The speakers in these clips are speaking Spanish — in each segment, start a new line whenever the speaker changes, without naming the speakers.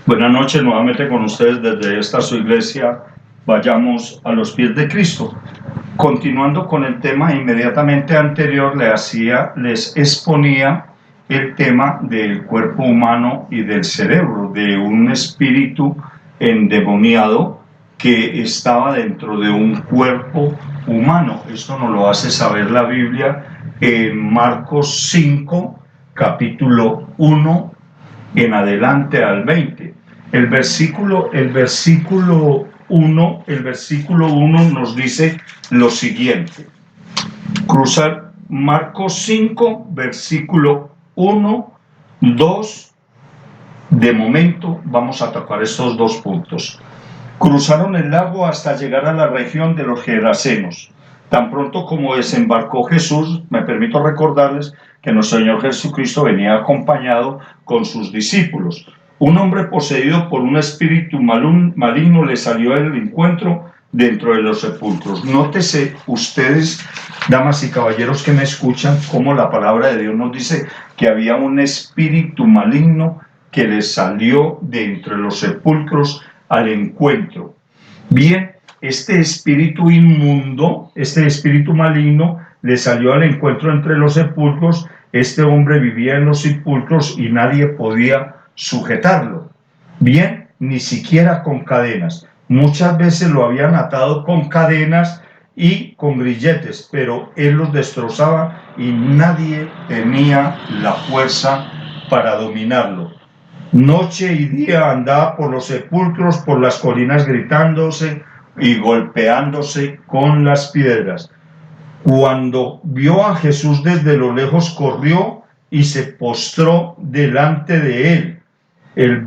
Buenas noches, nuevamente con ustedes desde esta su iglesia, Vayamos a los pies de Cristo. Continuando con el tema inmediatamente anterior, les exponía el tema del cuerpo humano y del cerebro, de un espíritu endemoniado que estaba dentro de un cuerpo humano. Esto nos lo hace saber la Biblia en Marcos 5, capítulo 1 en adelante al 20. El versículo 1 nos dice lo siguiente. Cruzar Marcos 5, versículo 1, 2. De momento vamos a tocar estos dos puntos. Cruzaron el lago hasta llegar a la región de los Gerasenos. Tan pronto como desembarcó Jesús, me permito recordarles que nuestro Señor Jesucristo venía acompañado con sus discípulos. Un hombre poseído por un espíritu maligno le salió al encuentro dentro de los sepulcros. Nótese ustedes, damas y caballeros que me escuchan, cómo la palabra de Dios nos dice que había un espíritu maligno que le salió de entre los sepulcros al encuentro. Bien, este espíritu inmundo, este espíritu maligno, le salió al encuentro entre los sepulcros. Este hombre vivía en los sepulcros y nadie podía sujetarlo. Bien, ni siquiera con cadenas. Muchas veces lo habían atado con cadenas y con grilletes, pero él los destrozaba y nadie tenía la fuerza para dominarlo. Noche y día andaba por los sepulcros, por las colinas, gritándose y golpeándose con las piedras. Cuando vio a Jesús desde lo lejos, corrió y se postró delante de él. En el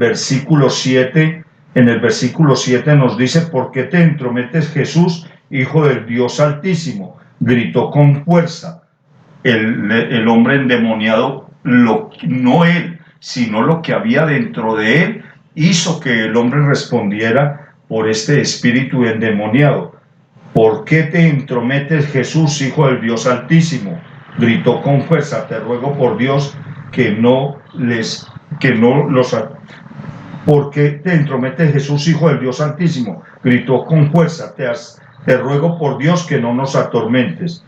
versículo 7 nos dice: ¿por qué te entrometes, Jesús, Hijo del Dios Altísimo? Gritó con fuerza. El hombre endemoniado, no él, sino lo que había dentro de él, hizo que el hombre respondiera por este espíritu endemoniado. ¿Por qué te entrometes, Jesús, Hijo del Dios Altísimo? Gritó con fuerza. Te ruego por Dios ¿Por qué te entrometes, Jesús, Hijo del Dios Altísimo? Gritó con fuerza. Te ruego por Dios que no nos atormentes.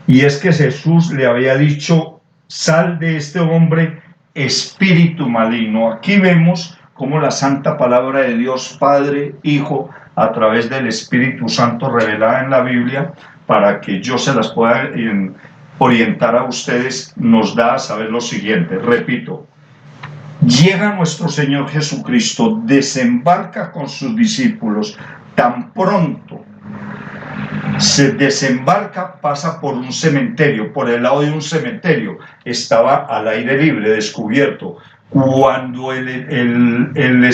Y es que Jesús le había dicho: sal de este hombre, espíritu maligno. Aquí vemos cómo la santa palabra de Dios, Padre, Hijo, a través del Espíritu Santo revelada en la Biblia, para que yo se las pueda orientar a ustedes, nos da a saber lo siguiente. Repito, llega nuestro Señor Jesucristo, desembarca con sus discípulos. Tan pronto se desembarca, pasa por un cementerio, por el lado de un cementerio. Estaba al aire libre, descubierto. Cuando el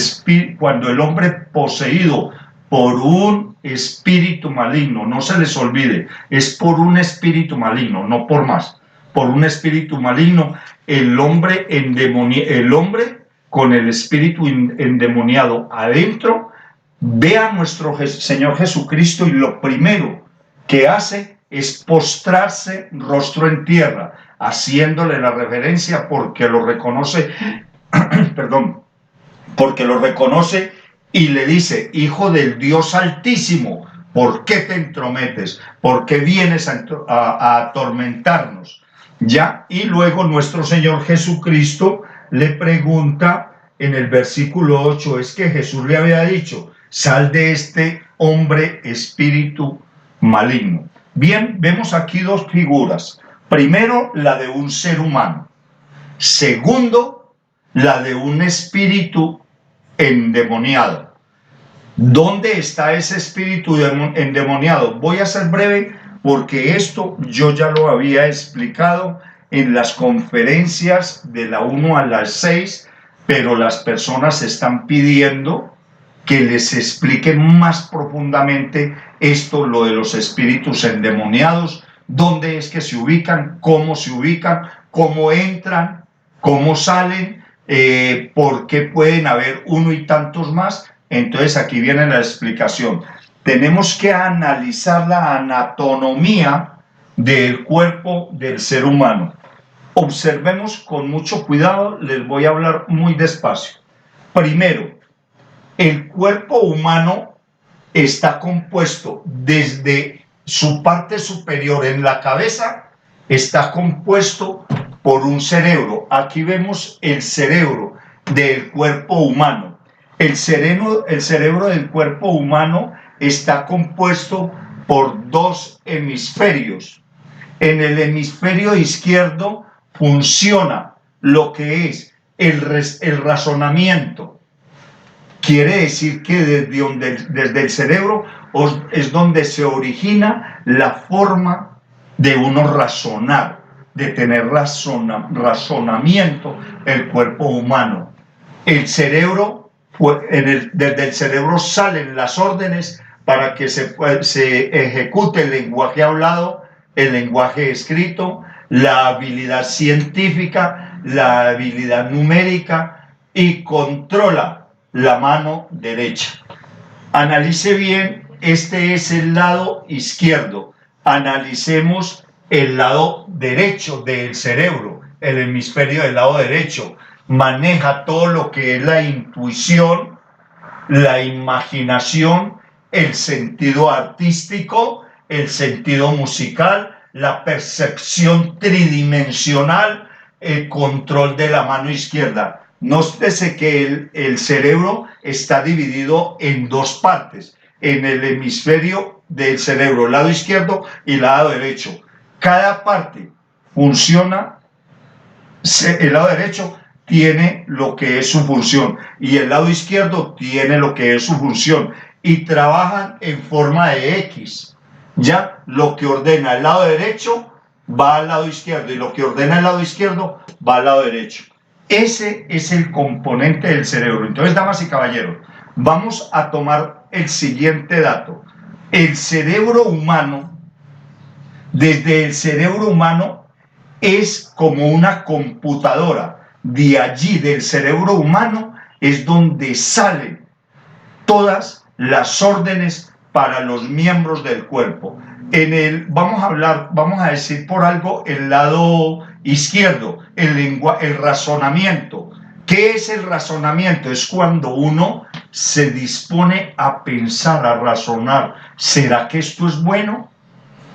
hombre poseído por un espíritu maligno, no se les olvide, es por un espíritu maligno, no por más, por un espíritu maligno, el hombre con el espíritu endemoniado adentro, ve a nuestro Señor Jesucristo y lo primero que hace es postrarse rostro en tierra, haciéndole la reverencia porque lo reconoce, porque lo reconoce y le dice: Hijo del Dios Altísimo, ¿por qué te entrometes? ¿Por qué vienes a atormentarnos? Ya, y luego nuestro Señor Jesucristo le pregunta en el versículo 8, es que Jesús le había dicho: sal de este hombre, espíritu maligno. Bien, vemos aquí dos figuras. Primero, la de un ser humano. Segundo, la de un espíritu endemoniado. ¿Dónde está ese espíritu endemoniado? Voy a ser breve porque esto yo ya lo había explicado en las conferencias de la 1 a las 6, pero las personas están pidiendo que les explique más profundamente esto, lo de los espíritus endemoniados, dónde es que se ubican, cómo entran, cómo salen, por qué pueden haber uno y tantos más. Entonces aquí viene la explicación. Tenemos que analizar la anatomía del cuerpo del ser humano. Observemos con mucho cuidado, les voy a hablar muy despacio. Primero, El cuerpo humano está compuesto desde su parte superior en la cabeza, está compuesto por un cerebro. Aquí vemos el cerebro del cuerpo humano. El cerebro del cuerpo humano está compuesto por dos hemisferios. En el hemisferio izquierdo funciona lo que es el razonamiento. Quiere decir que desde el cerebro es donde se origina la forma de uno razonar, de tener razonamiento el cuerpo humano. El cerebro, desde el cerebro salen las órdenes para que se ejecute el lenguaje hablado, el lenguaje escrito, la habilidad científica, la habilidad numérica, y controla la mano derecha. Analice bien, este es el lado izquierdo. Analicemos el lado derecho del cerebro, el hemisferio del lado derecho. Maneja todo lo que es la intuición, la imaginación, el sentido artístico, el sentido musical, la percepción tridimensional, el control de la mano izquierda. Nótese que el cerebro está dividido en dos partes, en el hemisferio del cerebro, el lado izquierdo y el lado derecho. Cada parte funciona, el lado derecho tiene lo que es su función y el lado izquierdo tiene lo que es su función, y trabajan en forma de X. Ya lo que ordena el lado derecho va al lado izquierdo y lo que ordena el lado izquierdo va al lado derecho. Ese es el componente del cerebro. Entonces, damas y caballeros, vamos a tomar el siguiente dato. El cerebro humano, desde el cerebro humano, es como una computadora. De allí, del cerebro humano, es donde salen todas las órdenes para los miembros del cuerpo. Vamos a decir por algo el lado izquierdo, el razonamiento. ¿Qué es el razonamiento? Es cuando uno se dispone a pensar, a razonar. ¿Será que esto es bueno?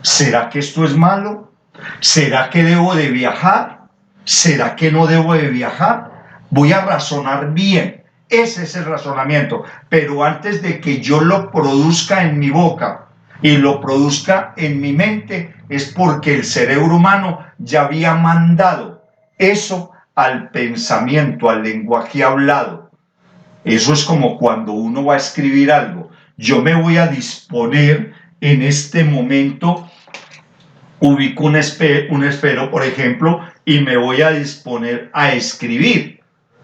¿Será que esto es malo? ¿Será que debo de viajar? ¿Será que no debo de viajar? Voy a razonar bien. Ese es el razonamiento. Pero antes de que yo lo produzca en mi boca y lo produzca en mi mente, es porque el cerebro humano ya había mandado eso al pensamiento, al lenguaje hablado. Eso es como cuando uno va a escribir algo. Yo me voy a disponer en este momento, ubico un esfero, por ejemplo, y me voy a disponer a escribir.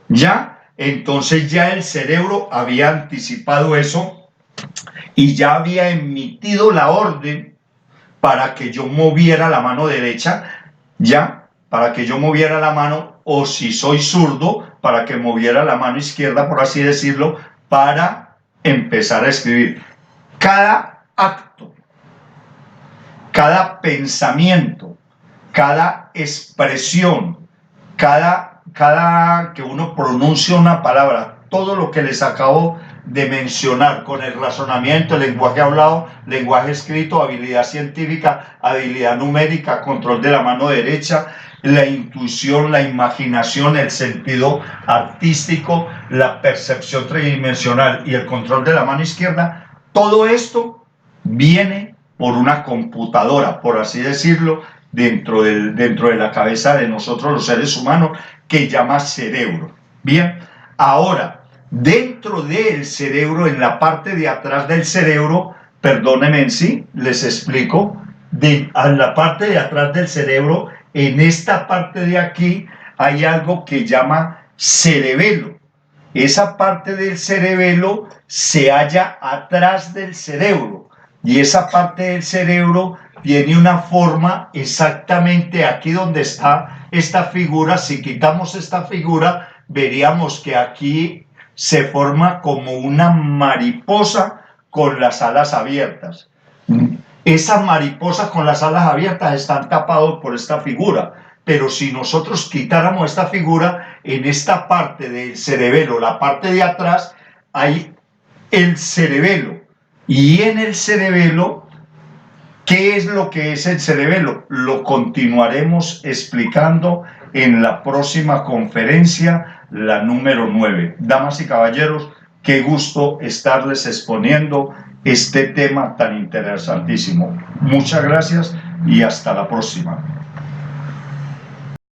¿Ya? Entonces ya el cerebro había anticipado eso y ya había emitido la orden para que yo moviera la mano derecha, ya, para que yo moviera la mano, o si soy zurdo, para que moviera la mano izquierda, por así decirlo, para empezar a escribir. Cada acto, cada pensamiento, cada expresión, cada que uno pronuncia una palabra, todo lo que les acabo de mencionar, con el razonamiento, el lenguaje hablado, lenguaje escrito, habilidad científica, habilidad numérica, control de la mano derecha, la intuición, la imaginación, el sentido artístico, la percepción tridimensional y el control de la mano izquierda, todo esto viene por una computadora, por así decirlo, dentro de la cabeza de nosotros los seres humanos, que llama cerebro. Bien, ahora, dentro del cerebro, en la parte de atrás del cerebro, perdónenme, sí, les explico, a la parte de atrás del cerebro, en esta parte de aquí, hay algo que llama cerebelo. Esa parte del cerebelo se halla atrás del cerebro, y esa parte del cerebro tiene una forma exactamente aquí donde está esta figura. Si quitamos esta figura, veríamos que aquí se forma como una mariposa con las alas abiertas. Esas mariposas con las alas abiertas están tapadas por esta figura, pero si nosotros quitáramos esta figura, en esta parte del cerebelo, la parte de atrás, hay el cerebelo. Y en el cerebelo, ¿qué es lo que es el cerebelo? Lo continuaremos explicando en la próxima conferencia, la número 9. Damas y caballeros, qué gusto estarles exponiendo este tema tan interesantísimo. Muchas gracias y hasta la próxima.